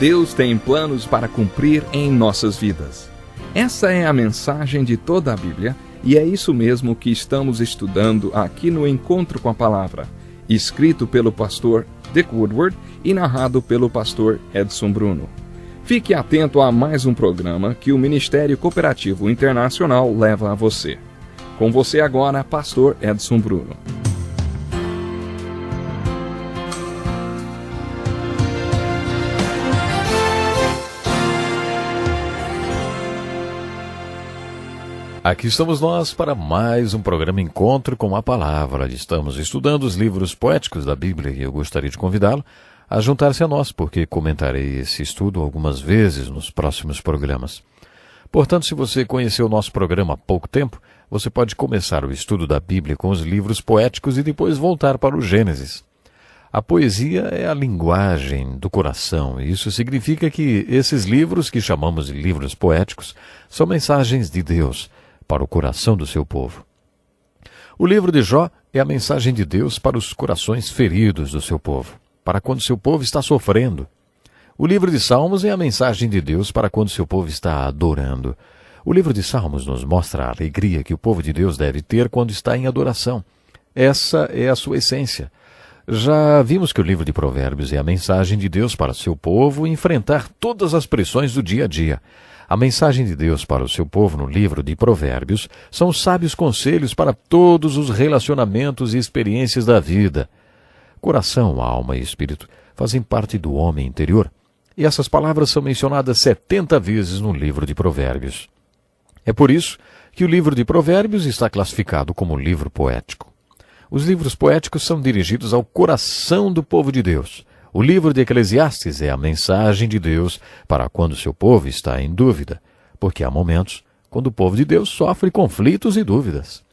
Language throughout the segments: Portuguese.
Deus tem planos para cumprir em nossas vidas. Essa é a mensagem de toda a Bíblia e é isso mesmo que estamos estudando aqui no Encontro com a Palavra, escrito pelo pastor Dick Woodward e narrado pelo pastor Edson Bruno. Fique atento a mais um programa que o Ministério Cooperativo Internacional leva a você. Com você agora, pastor Edson Bruno. Aqui estamos nós para mais um programa Encontro com a Palavra. Estamos estudando os livros poéticos da Bíblia e eu gostaria de convidá-lo a juntar-se a nós, porque comentarei esse estudo algumas vezes nos próximos programas. Portanto, se você conheceu o nosso programa há pouco tempo, você pode começar o estudo da Bíblia com os livros poéticos e depois voltar para o Gênesis. A poesia é a linguagem do coração, e isso significa que esses livros, que chamamos de livros poéticos, são mensagens de Deus para o coração do seu povo. O livro de Jó é a mensagem de Deus para os corações feridos do seu povo, para quando seu povo está sofrendo. O livro de Salmos é a mensagem de Deus para quando seu povo está adorando. O livro de Salmos nos mostra a alegria que o povo de Deus deve ter quando está em adoração. Essa é a sua essência. Já vimos que o livro de Provérbios é a mensagem de Deus para seu povo enfrentar todas as pressões do dia a dia. A mensagem de Deus para o seu povo no livro de Provérbios são sábios conselhos para todos os relacionamentos e experiências da vida. Coração, alma e espírito fazem parte do homem interior, e essas palavras são mencionadas 70 vezes no livro de Provérbios. É por isso que o livro de Provérbios está classificado como livro poético. Os livros poéticos são dirigidos ao coração do povo de Deus. O livro de Eclesiastes é a mensagem de Deus para quando seu povo está em dúvida, porque há momentos quando o povo de Deus sofre conflitos e dúvidas.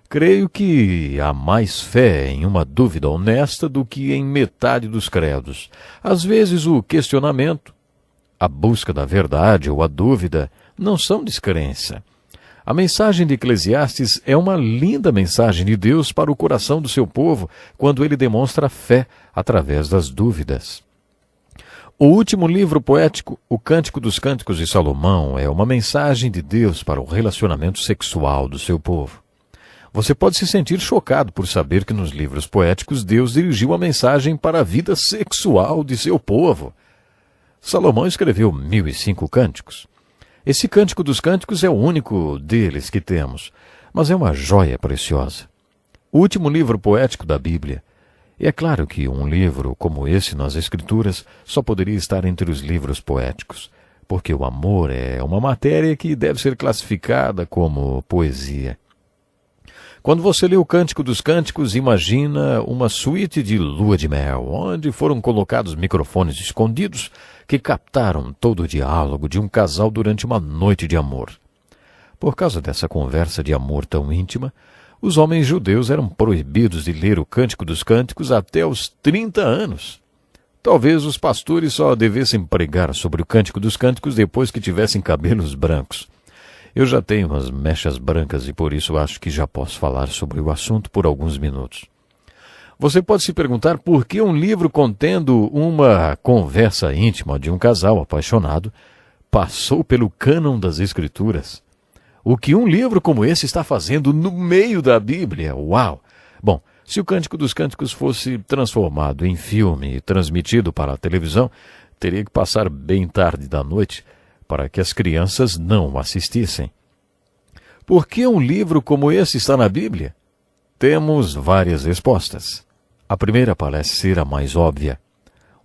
Creio que há mais fé em uma dúvida honesta do que em metade dos credos. Às vezes o questionamento, a busca da verdade ou a dúvida não são descrença. A mensagem de Eclesiastes é uma linda mensagem de Deus para o coração do seu povo quando ele demonstra fé através das dúvidas. O último livro poético, o Cântico dos Cânticos de Salomão, é uma mensagem de Deus para o relacionamento sexual do seu povo. Você pode se sentir chocado por saber que nos livros poéticos Deus dirigiu a mensagem para a vida sexual de seu povo. Salomão escreveu 1005 cânticos. Esse Cântico dos Cânticos é o único deles que temos, mas é uma joia preciosa. O último livro poético da Bíblia. E é claro que um livro como esse nas Escrituras só poderia estar entre os livros poéticos, porque o amor é uma matéria que deve ser classificada como poesia. Quando você lê o Cântico dos Cânticos, imagina uma suíte de lua de mel, onde foram colocados microfones escondidos que captaram todo o diálogo de um casal durante uma noite de amor. Por causa dessa conversa de amor tão íntima, os homens judeus eram proibidos de ler o Cântico dos Cânticos até os 30 anos. Talvez os pastores só devessem pregar sobre o Cântico dos Cânticos depois que tivessem cabelos brancos. Eu já tenho umas mechas brancas e por isso acho que já posso falar sobre o assunto por alguns minutos. Você pode se perguntar por que um livro contendo uma conversa íntima de um casal apaixonado passou pelo cânon das Escrituras. O que um livro como esse está fazendo no meio da Bíblia? Uau! Bom, se o Cântico dos Cânticos fosse transformado em filme e transmitido para a televisão, teria que passar bem tarde da noite para que as crianças não o assistissem. Por que um livro como esse está na Bíblia? Temos várias respostas. A primeira parece ser a mais óbvia.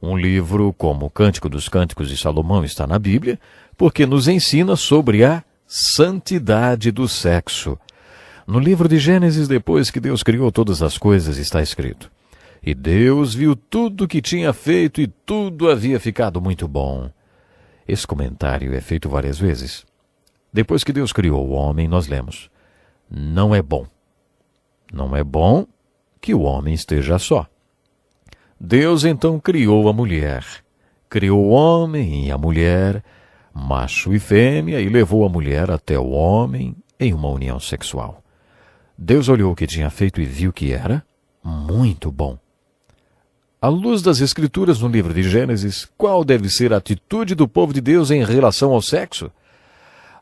Um livro como o Cântico dos Cânticos de Salomão está na Bíblia porque nos ensina sobre a santidade do sexo. No livro de Gênesis, depois que Deus criou todas as coisas, está escrito: E Deus viu tudo que tinha feito e tudo havia ficado muito bom. Esse comentário é feito várias vezes. Depois que Deus criou o homem, nós lemos: Não é bom. Não é bom que o homem esteja só. Deus então criou a mulher. Criou o homem e a mulher, macho e fêmea, e levou a mulher até o homem em uma união sexual. Deus olhou o que tinha feito e viu que era muito bom. À luz das Escrituras no livro de Gênesis, qual deve ser a atitude do povo de Deus em relação ao sexo?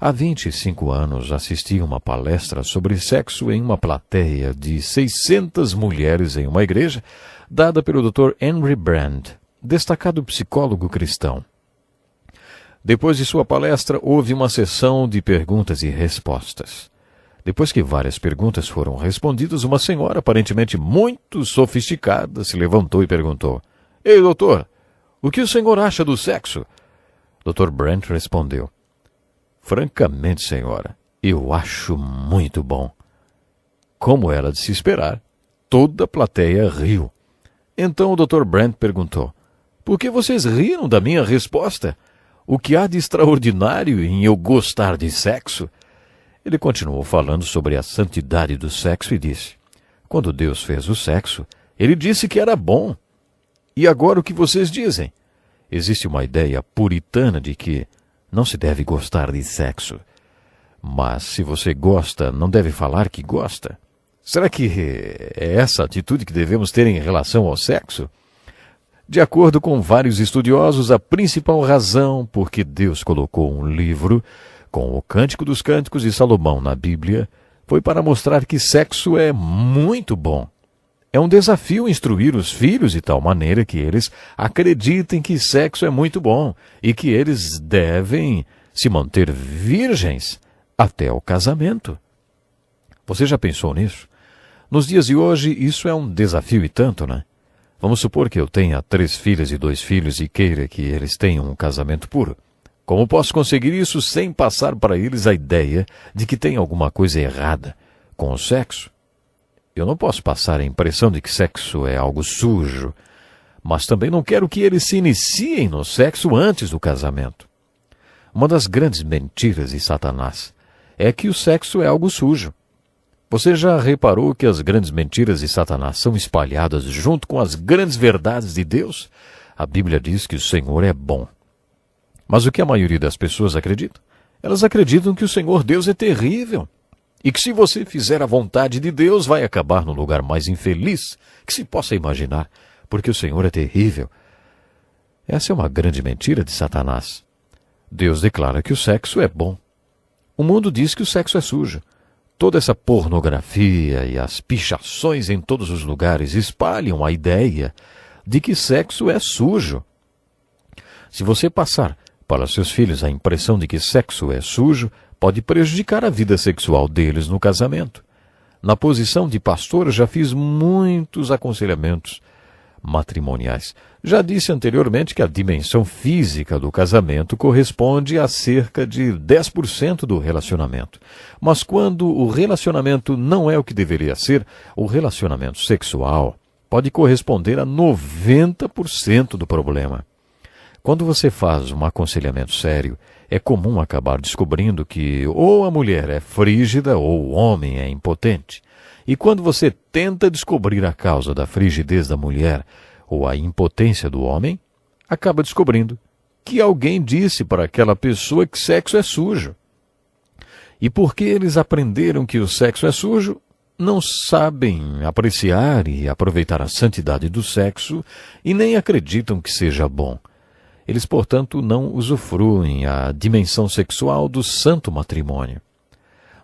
Há 25 anos assisti a uma palestra sobre sexo em uma plateia de 600 mulheres em uma igreja, dada pelo Dr. Henry Brand, destacado psicólogo cristão. Depois de sua palestra, houve uma sessão de perguntas e respostas. Depois que várias perguntas foram respondidas, uma senhora aparentemente muito sofisticada se levantou e perguntou: "Ei, doutor, o que o senhor acha do sexo?" Dr. Brand respondeu: "Francamente, senhora, eu acho muito bom." Como era de se esperar, toda a plateia riu. Então o Dr. Brand perguntou: "Por que vocês riram da minha resposta? O que há de extraordinário em eu gostar de sexo?" Ele continuou falando sobre a santidade do sexo e disse: "Quando Deus fez o sexo, Ele disse que era bom. E agora o que vocês dizem? Existe uma ideia puritana de que não se deve gostar de sexo. Mas se você gosta, não deve falar que gosta. Será que é essa a atitude que devemos ter em relação ao sexo?" De acordo com vários estudiosos, a principal razão por que Deus colocou um livro com o Cântico dos Cânticos de Salomão na Bíblia foi para mostrar que sexo é muito bom. É um desafio instruir os filhos de tal maneira que eles acreditem que sexo é muito bom e que eles devem se manter virgens até o casamento. Você já pensou nisso? Nos dias de hoje, isso é um desafio e tanto, né? Vamos supor que eu tenha 3 filhas e 2 filhos e queira que eles tenham um casamento puro. Como posso conseguir isso sem passar para eles a ideia de que tem alguma coisa errada com o sexo? Eu não posso passar a impressão de que sexo é algo sujo, mas também não quero que eles se iniciem no sexo antes do casamento. Uma das grandes mentiras de Satanás é que o sexo é algo sujo. Você já reparou que as grandes mentiras de Satanás são espalhadas junto com as grandes verdades de Deus? A Bíblia diz que o Senhor é bom. Mas o que a maioria das pessoas acredita? Elas acreditam que o Senhor Deus é terrível e que se você fizer a vontade de Deus, vai acabar no lugar mais infeliz que se possa imaginar, porque o Senhor é terrível. Essa é uma grande mentira de Satanás. Deus declara que o sexo é bom. O mundo diz que o sexo é sujo. Toda essa pornografia e as pichações em todos os lugares espalham a ideia de que sexo é sujo. Se você passar para seus filhos a impressão de que sexo é sujo, pode prejudicar a vida sexual deles no casamento. Na posição de pastor, já fiz muitos aconselhamentos matrimoniais. Já disse anteriormente que a dimensão física do casamento corresponde a cerca de 10% do relacionamento. Mas quando o relacionamento não é o que deveria ser, o relacionamento sexual pode corresponder a 90% do problema. Quando você faz um aconselhamento sério, é comum acabar descobrindo que ou a mulher é frígida ou o homem é impotente. E quando você tenta descobrir a causa da frigidez da mulher ou a impotência do homem, acaba descobrindo que alguém disse para aquela pessoa que sexo é sujo. E porque eles aprenderam que o sexo é sujo, não sabem apreciar e aproveitar a santidade do sexo e nem acreditam que seja bom. Eles, portanto, não usufruem a dimensão sexual do santo matrimônio.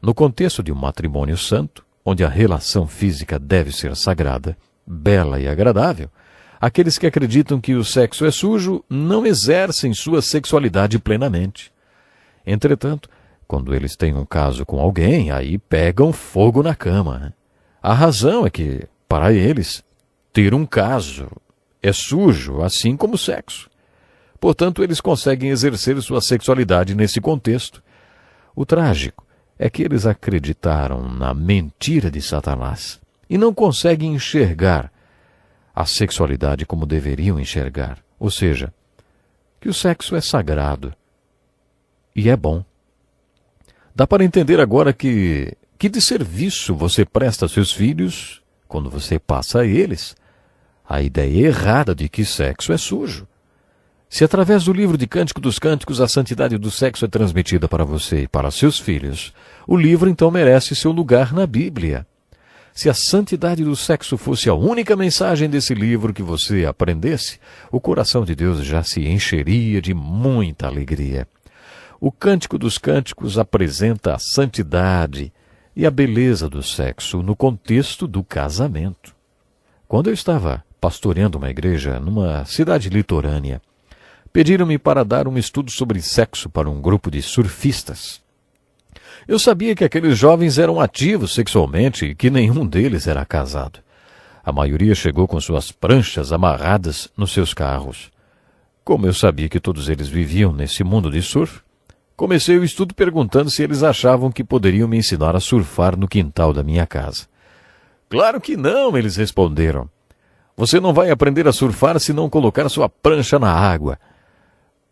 No contexto de um matrimônio santo, onde a relação física deve ser sagrada, bela e agradável, aqueles que acreditam que o sexo é sujo não exercem sua sexualidade plenamente. Entretanto, quando eles têm um caso com alguém, aí pegam fogo na cama. A razão é que, para eles, ter um caso é sujo, assim como o sexo. Portanto, eles conseguem exercer sua sexualidade nesse contexto. O trágico é que eles acreditaram na mentira de Satanás e não conseguem enxergar a sexualidade como deveriam enxergar. Ou seja, que o sexo é sagrado e é bom. Dá para entender agora que desserviço você presta a seus filhos quando você passa a eles a ideia errada de que sexo é sujo. Se através do livro de Cântico dos Cânticos a santidade do sexo é transmitida para você e para seus filhos, o livro então merece seu lugar na Bíblia. Se a santidade do sexo fosse a única mensagem desse livro que você aprendesse, o coração de Deus já se encheria de muita alegria. O Cântico dos Cânticos apresenta a santidade e a beleza do sexo no contexto do casamento. Quando eu estava pastoreando uma igreja numa cidade litorânea, pediram-me para dar um estudo sobre sexo para um grupo de surfistas. Eu sabia que aqueles jovens eram ativos sexualmente e que nenhum deles era casado. A maioria chegou com suas pranchas amarradas nos seus carros. Como eu sabia que todos eles viviam nesse mundo de surf, comecei o estudo perguntando se eles achavam que poderiam me ensinar a surfar no quintal da minha casa. Claro que não, eles responderam. Você não vai aprender a surfar se não colocar sua prancha na água.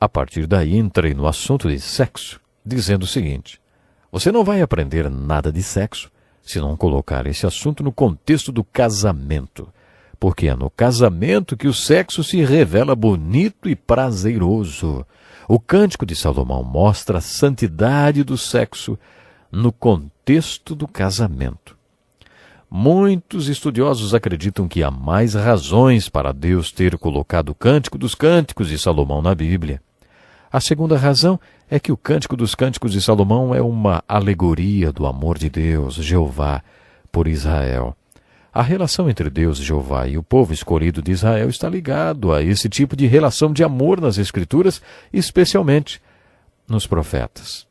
A partir daí entrei no assunto de sexo, dizendo o seguinte: você não vai aprender nada de sexo se não colocar esse assunto no contexto do casamento, porque é no casamento que o sexo se revela bonito e prazeroso. O Cântico de Salomão mostra a santidade do sexo no contexto do casamento. Muitos estudiosos acreditam que há mais razões para Deus ter colocado o Cântico dos Cânticos de Salomão na Bíblia. A segunda razão é que o Cântico dos Cânticos de Salomão é uma alegoria do amor de Deus, Jeová, por Israel. A relação entre Deus, Jeová, e o povo escolhido de Israel está ligado a esse tipo de relação de amor nas Escrituras, especialmente nos profetas.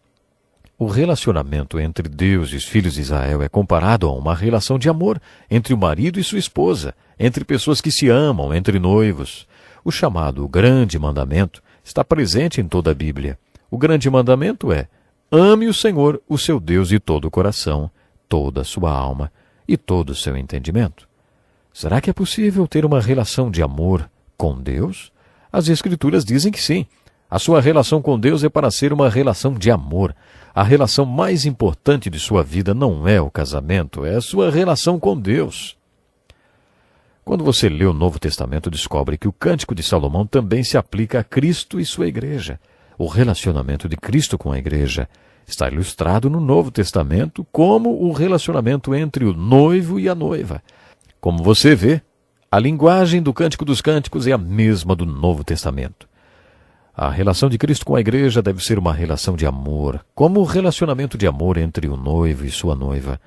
O relacionamento entre Deus e os filhos de Israel é comparado a uma relação de amor entre o marido e sua esposa, entre pessoas que se amam, entre noivos. O chamado Grande Mandamento está presente em toda a Bíblia. O Grande Mandamento é: ame o Senhor, o seu Deus, de todo o coração, toda a sua alma e todo o seu entendimento. Será que é possível ter uma relação de amor com Deus? As Escrituras dizem que sim. A sua relação com Deus é para ser uma relação de amor. A relação mais importante de sua vida não é o casamento, é a sua relação com Deus. Quando você lê o Novo Testamento, descobre que o Cântico de Salomão também se aplica a Cristo e sua igreja. O relacionamento de Cristo com a igreja está ilustrado no Novo Testamento como o relacionamento entre o noivo e a noiva. Como você vê, a linguagem do Cântico dos Cânticos é a mesma do Novo Testamento. A relação de Cristo com a igreja deve ser uma relação de amor, como o relacionamento de amor entre o noivo e sua noiva.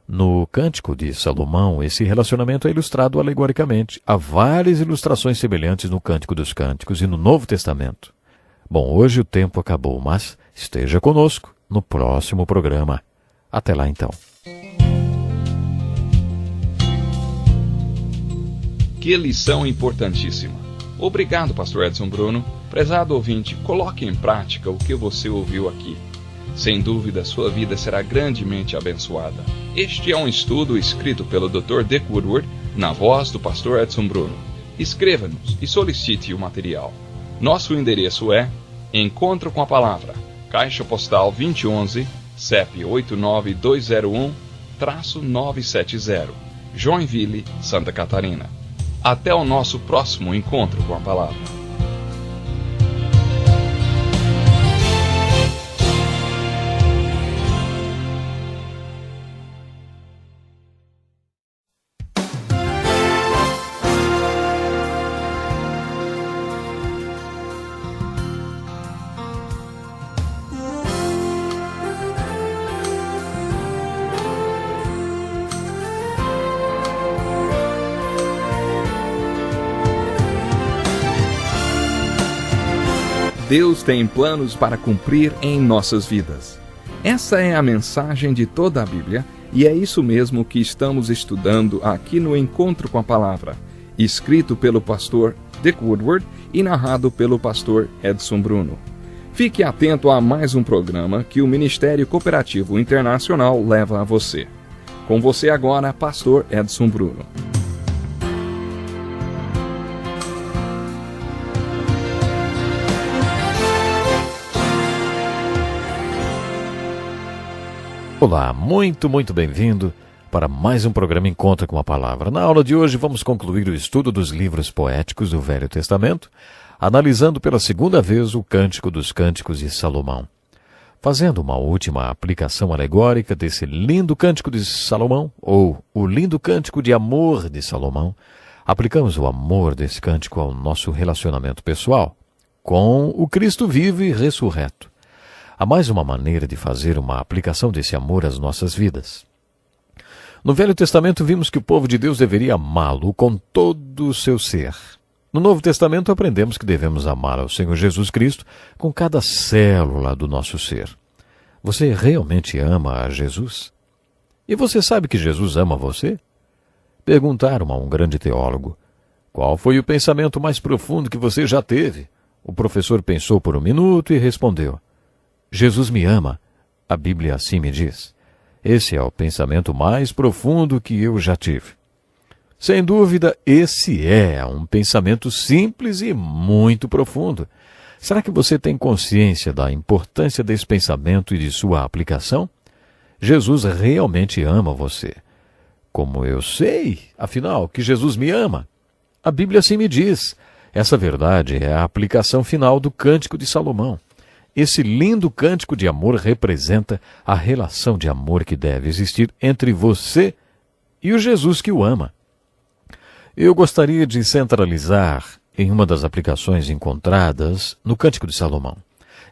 No Cântico de Salomão, esse relacionamento é ilustrado alegoricamente. Há várias ilustrações semelhantes no Cântico dos Cânticos e no Novo Testamento. Bom, hoje o tempo acabou, mas esteja conosco no próximo programa. Até lá então. Que lição importantíssima. Obrigado, pastor Edson Bruno. Prezado ouvinte, coloque em prática o que você ouviu aqui. Sem dúvida, sua vida será grandemente abençoada. Este é um estudo escrito pelo Dr. Dick Woodward, na voz do pastor Edson Bruno. Escreva-nos e solicite o material. Nosso endereço é Encontro com a Palavra, Caixa Postal 2011, CEP 89201-970, Joinville, Santa Catarina. Até o nosso próximo Encontro com a Palavra. Deus tem planos para cumprir em nossas vidas. Essa é a mensagem de toda a Bíblia e é isso mesmo que estamos estudando aqui no Encontro com a Palavra, escrito pelo pastor Dick Woodward e narrado pelo pastor Edson Bruno. Fique atento a mais um programa que o Ministério Cooperativo Internacional leva a você. Com você agora, pastor Edson Bruno. Olá, muito bem-vindo para mais um programa Encontro com a Palavra. Na aula de hoje vamos concluir o estudo dos livros poéticos do Velho Testamento, analisando pela segunda vez o Cântico dos Cânticos de Salomão. Fazendo uma última aplicação alegórica desse lindo cântico de Salomão, ou o lindo cântico de amor de Salomão, aplicamos o amor desse cântico ao nosso relacionamento pessoal com o Cristo vivo e ressurreto. Há mais uma maneira de fazer uma aplicação desse amor às nossas vidas. No Velho Testamento vimos que o povo de Deus deveria amá-lo com todo o seu ser. No Novo Testamento aprendemos que devemos amar ao Senhor Jesus Cristo com cada célula do nosso ser. Você realmente ama a Jesus? E você sabe que Jesus ama você? Perguntaram a um grande teólogo: qual foi o pensamento mais profundo que você já teve? O professor pensou por um minuto e respondeu: Jesus me ama. A Bíblia assim me diz. Esse é o pensamento mais profundo que eu já tive. Sem dúvida, esse é um pensamento simples e muito profundo. Será que você tem consciência da importância desse pensamento e de sua aplicação? Jesus realmente ama você. Como eu sei, afinal, que Jesus me ama? A Bíblia assim me diz. Essa verdade é a aplicação final do Cântico de Salomão. Esse lindo cântico de amor representa a relação de amor que deve existir entre você e o Jesus que o ama. Eu gostaria de centralizar em uma das aplicações encontradas no Cântico de Salomão.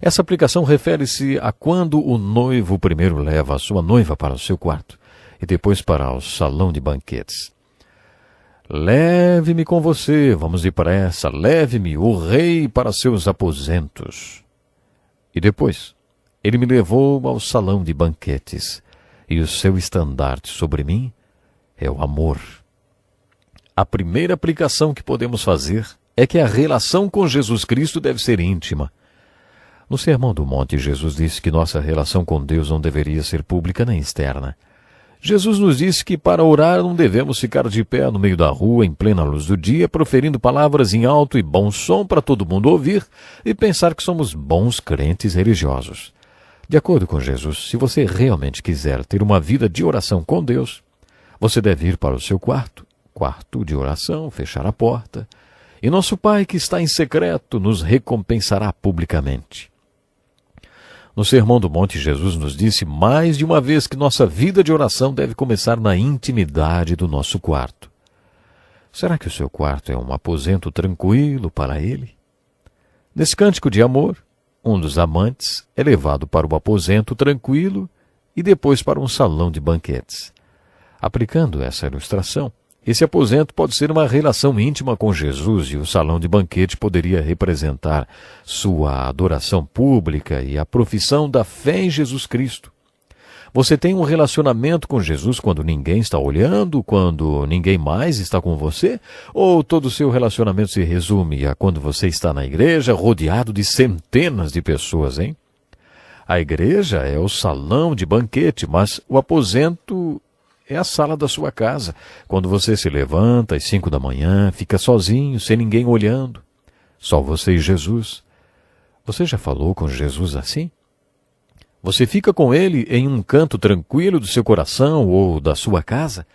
Essa aplicação refere-se a quando o noivo primeiro leva a sua noiva para o seu quarto e depois para o salão de banquetes. Leve-me com você, vamos depressa, leve-me, o rei, para seus aposentos. E depois, ele me levou ao salão de banquetes, e o seu estandarte sobre mim é o amor. A primeira aplicação que podemos fazer é que a relação com Jesus Cristo deve ser íntima. No Sermão do Monte, Jesus disse que nossa relação com Deus não deveria ser pública nem externa. Jesus nos disse que para orar não devemos ficar de pé no meio da rua, em plena luz do dia, proferindo palavras em alto e bom som para todo mundo ouvir e pensar que somos bons crentes religiosos. De acordo com Jesus, se você realmente quiser ter uma vida de oração com Deus, você deve ir para o seu quarto de oração, fechar a porta, e nosso Pai que está em secreto nos recompensará publicamente. No Sermão do Monte, Jesus nos disse mais de uma vez que nossa vida de oração deve começar na intimidade do nosso quarto. Será que o seu quarto é um aposento tranquilo para Ele? Nesse cântico de amor, um dos amantes é levado para o aposento tranquilo e depois para um salão de banquetes. Aplicando essa ilustração, esse aposento pode ser uma relação íntima com Jesus e o salão de banquete poderia representar sua adoração pública e a profissão da fé em Jesus Cristo. Você tem um relacionamento com Jesus quando ninguém está olhando, quando ninguém mais está com você? Ou todo o seu relacionamento se resume a quando você está na igreja rodeado de centenas de pessoas, hein? A igreja é o salão de banquete, mas o aposento é a sala da sua casa, quando você se levanta às 5 da manhã, fica sozinho, sem ninguém olhando. Só você e Jesus. Você já falou com Jesus assim? Você fica com Ele em um canto tranquilo do seu coração ou da sua casa?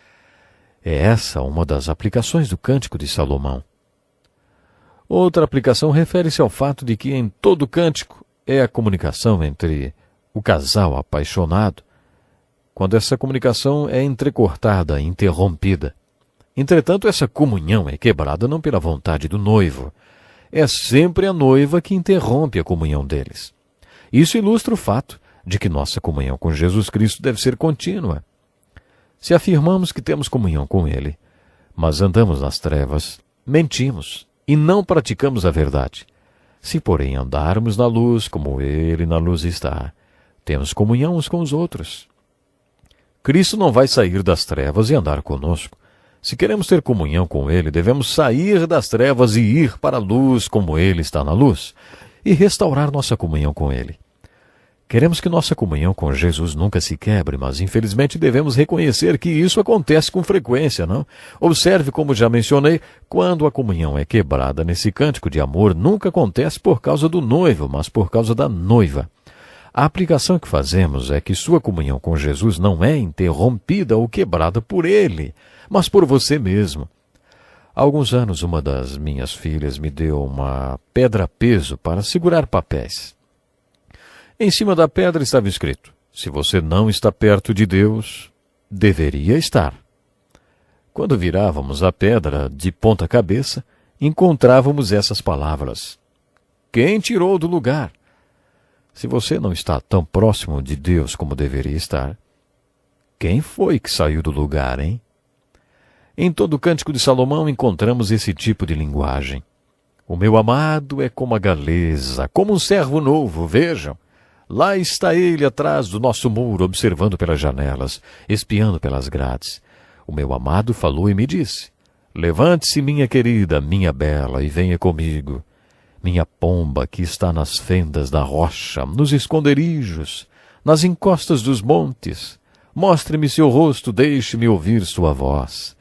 É essa uma das aplicações do Cântico de Salomão. Outra aplicação refere-se ao fato de que em todo cântico é a comunicação entre o casal apaixonado, quando essa comunicação é entrecortada, interrompida. Entretanto, essa comunhão é quebrada não pela vontade do noivo. É sempre a noiva que interrompe a comunhão deles. Isso ilustra o fato de que nossa comunhão com Jesus Cristo deve ser contínua. Se afirmamos que temos comunhão com Ele, mas andamos nas trevas, mentimos e não praticamos a verdade. Se, porém, andarmos na luz como Ele na luz está, temos comunhão uns com os outros. Cristo não vai sair das trevas e andar conosco. Se queremos ter comunhão com Ele, devemos sair das trevas e ir para a luz como Ele está na luz, e restaurar nossa comunhão com Ele. Queremos que nossa comunhão com Jesus nunca se quebre, mas infelizmente devemos reconhecer que isso acontece com frequência, não? Observe, como já mencionei, quando a comunhão é quebrada nesse cântico de amor, nunca acontece por causa do noivo, mas por causa da noiva. A aplicação que fazemos é que sua comunhão com Jesus não é interrompida ou quebrada por Ele, mas por você mesmo. Há alguns anos, uma das minhas filhas me deu uma pedra-peso para segurar papéis. Em cima da pedra estava escrito: se você não está perto de Deus, deveria estar. Quando virávamos a pedra de ponta cabeça, encontrávamos essas palavras: quem tirou do lugar? Se você não está tão próximo de Deus como deveria estar, quem foi que saiu do lugar, hein? Em todo o Cântico de Salomão encontramos esse tipo de linguagem. O meu amado é como a galeza, como um servo novo, vejam. Lá está ele atrás do nosso muro, observando pelas janelas, espiando pelas grades. O meu amado falou e me disse: levante-se, minha querida, minha bela, e venha comigo. Minha pomba que está nas fendas da rocha, nos esconderijos, nas encostas dos montes. Mostre-me seu rosto, deixe-me ouvir sua voz.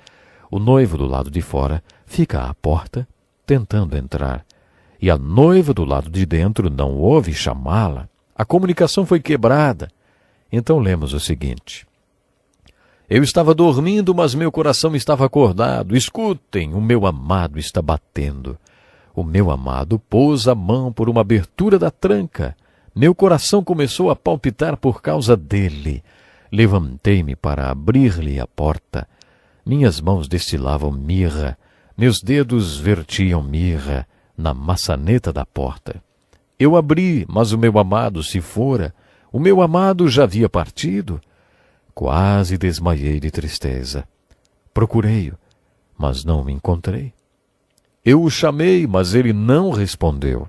O noivo do lado de fora fica à porta, tentando entrar. E a noiva do lado de dentro não ouve chamá-la. A comunicação foi quebrada. Então lemos o seguinte: eu estava dormindo, mas meu coração estava acordado. Escutem, o meu amado está batendo. O meu amado pôs a mão por uma abertura da tranca. Meu coração começou a palpitar por causa dele. Levantei-me para abrir-lhe a porta. Minhas mãos destilavam mirra, meus dedos vertiam mirra na maçaneta da porta. Eu abri, mas o meu amado se fora. O meu amado já havia partido. Quase desmaiei de tristeza. Procurei-o, mas não o encontrei. Eu o chamei, mas ele não respondeu.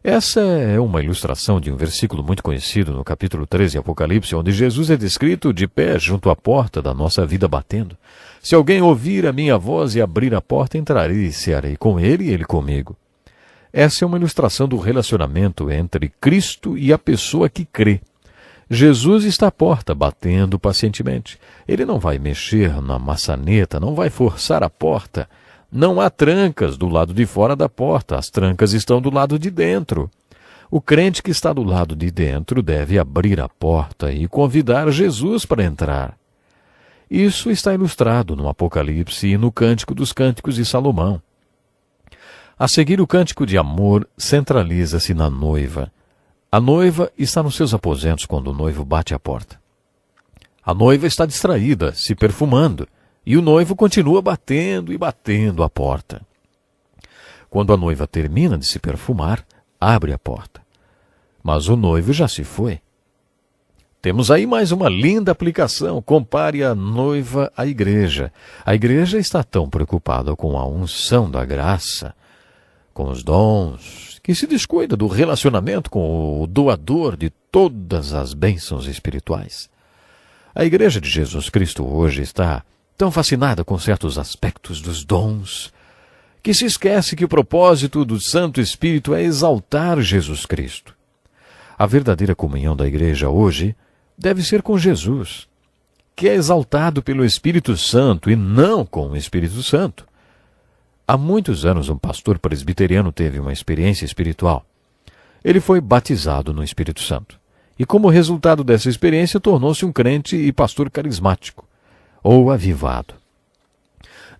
Essa é uma ilustração de um versículo muito conhecido no capítulo 13 de Apocalipse, onde Jesus é descrito de pé junto à porta da nossa vida batendo. Se alguém ouvir a minha voz e abrir a porta, entrarei e cearei com ele e ele comigo. Essa é uma ilustração do relacionamento entre Cristo e a pessoa que crê. Jesus está à porta, batendo pacientemente. Ele não vai mexer na maçaneta, não vai forçar a porta. Não há trancas do lado de fora da porta, as trancas estão do lado de dentro. O crente que está do lado de dentro deve abrir a porta e convidar Jesus para entrar. Isso está ilustrado no Apocalipse e no Cântico dos Cânticos de Salomão. A seguir, o cântico de amor centraliza-se na noiva. A noiva está nos seus aposentos quando o noivo bate a porta. A noiva está distraída, se perfumando, e o noivo continua batendo e batendo a porta. Quando a noiva termina de se perfumar, abre a porta. Mas o noivo já se foi. Temos aí mais uma linda aplicação. Compare a noiva à igreja. A igreja está tão preocupada com a unção da graça, com os dons, que se descuida do relacionamento com o doador de todas as bênçãos espirituais. A igreja de Jesus Cristo hoje está tão fascinada com certos aspectos dos dons, que se esquece que o propósito do Santo Espírito é exaltar Jesus Cristo. A verdadeira comunhão da igreja hoje deve ser com Jesus, que é exaltado pelo Espírito Santo e não com o Espírito Santo. Há muitos anos um pastor presbiteriano teve uma experiência espiritual. Ele foi batizado no Espírito Santo e, como resultado dessa experiência, tornou-se um crente e pastor carismático, ou avivado.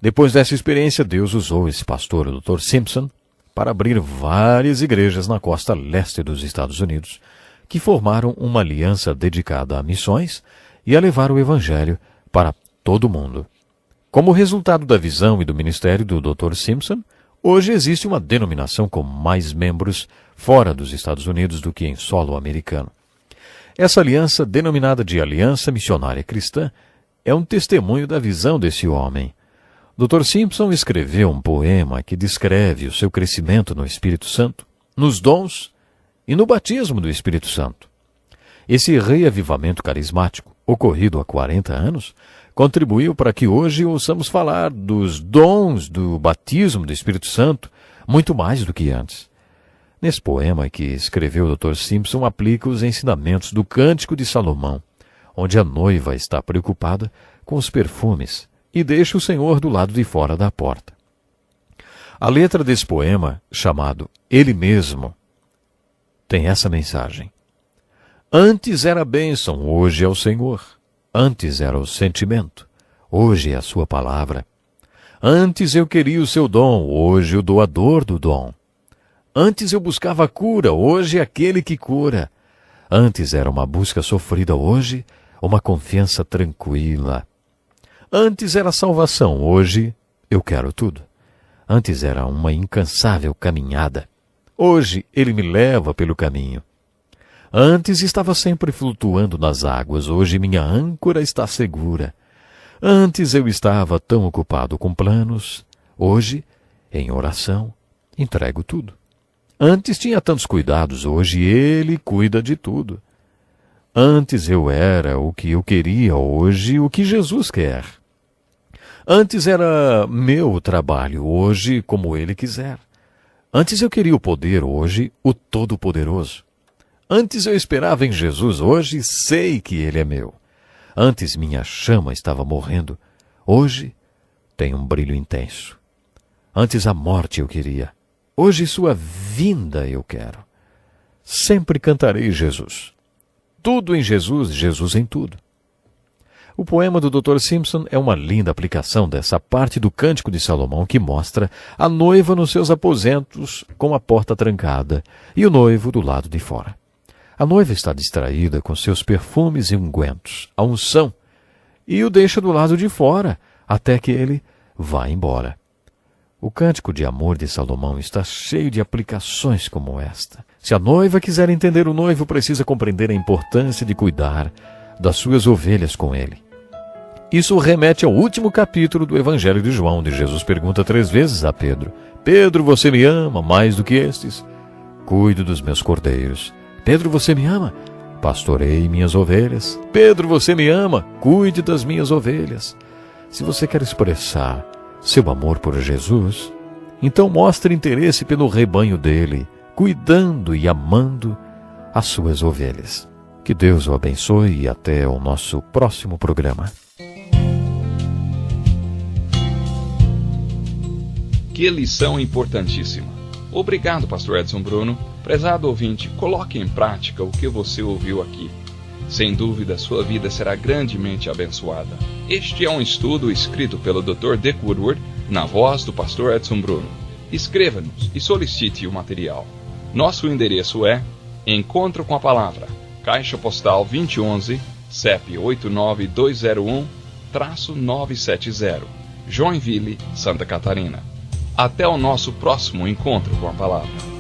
Depois dessa experiência, Deus usou esse pastor, o Dr. Simpson, para abrir várias igrejas na costa leste dos Estados Unidos, que formaram uma aliança dedicada a missões e a levar o Evangelho para todo o mundo. Como resultado da visão e do ministério do Dr. Simpson, hoje existe uma denominação com mais membros fora dos Estados Unidos do que em solo americano. Essa aliança, denominada de Aliança Missionária Cristã, é um testemunho da visão desse homem. Dr. Simpson escreveu um poema que descreve o seu crescimento no Espírito Santo, nos dons e no batismo do Espírito Santo. Esse reavivamento carismático, ocorrido há 40 anos, contribuiu para que hoje ouçamos falar dos dons do batismo do Espírito Santo muito mais do que antes. Nesse poema que escreveu o Dr. Simpson, aplica os ensinamentos do Cântico de Salomão, onde a noiva está preocupada com os perfumes e deixa o Senhor do lado de fora da porta. A letra desse poema, chamado Ele Mesmo, tem essa mensagem: antes era a bênção, hoje é o Senhor. Antes era o sentimento, hoje é a sua palavra. Antes eu queria o seu dom, hoje o doador do dom. Antes eu buscava cura, hoje é aquele que cura. Antes era uma busca sofrida, hoje uma confiança tranquila. Antes era salvação, hoje eu quero tudo. Antes era uma incansável caminhada, hoje ele me leva pelo caminho. Antes estava sempre flutuando nas águas, hoje minha âncora está segura. Antes eu estava tão ocupado com planos, hoje, em oração, entrego tudo. Antes tinha tantos cuidados, hoje ele cuida de tudo. Antes eu era o que eu queria, hoje o que Jesus quer. Antes era meu o trabalho, hoje como ele quiser. Antes eu queria o poder, hoje o Todo-Poderoso. Antes eu esperava em Jesus, hoje sei que ele é meu. Antes minha chama estava morrendo, hoje tem um brilho intenso. Antes a morte eu queria, hoje sua vinda eu quero. Sempre cantarei Jesus. Tudo em Jesus, Jesus em tudo. O poema do Dr. Simpson é uma linda aplicação dessa parte do Cântico de Salomão que mostra a noiva nos seus aposentos com a porta trancada e o noivo do lado de fora. A noiva está distraída com seus perfumes e ungüentos, a unção, e o deixa do lado de fora até que ele vá embora. O Cântico de Amor de Salomão está cheio de aplicações como esta. Se a noiva quiser entender o noivo, precisa compreender a importância de cuidar das suas ovelhas com ele. Isso remete ao último capítulo do Evangelho de João, onde Jesus pergunta 3 vezes a Pedro: Pedro, você me ama mais do que estes? Cuido dos meus cordeiros. Pedro, você me ama? Pastorei minhas ovelhas. Pedro, você me ama? Cuide das minhas ovelhas. Se você quer expressar seu amor por Jesus, então mostre interesse pelo rebanho dele, cuidando e amando as suas ovelhas. Que Deus o abençoe e até o nosso próximo programa. Que lição importantíssima. Obrigado, pastor Edson Bruno. Prezado ouvinte, coloque em prática o que você ouviu aqui. Sem dúvida, sua vida será grandemente abençoada. Este é um estudo escrito pelo Dr. Dick Woodward, na voz do pastor Edson Bruno. Escreva-nos e solicite o material. Nosso endereço é Encontro com a Palavra, Caixa Postal 2011, CEP 89201-970, Joinville, Santa Catarina. Até o nosso próximo Encontro com a Palavra.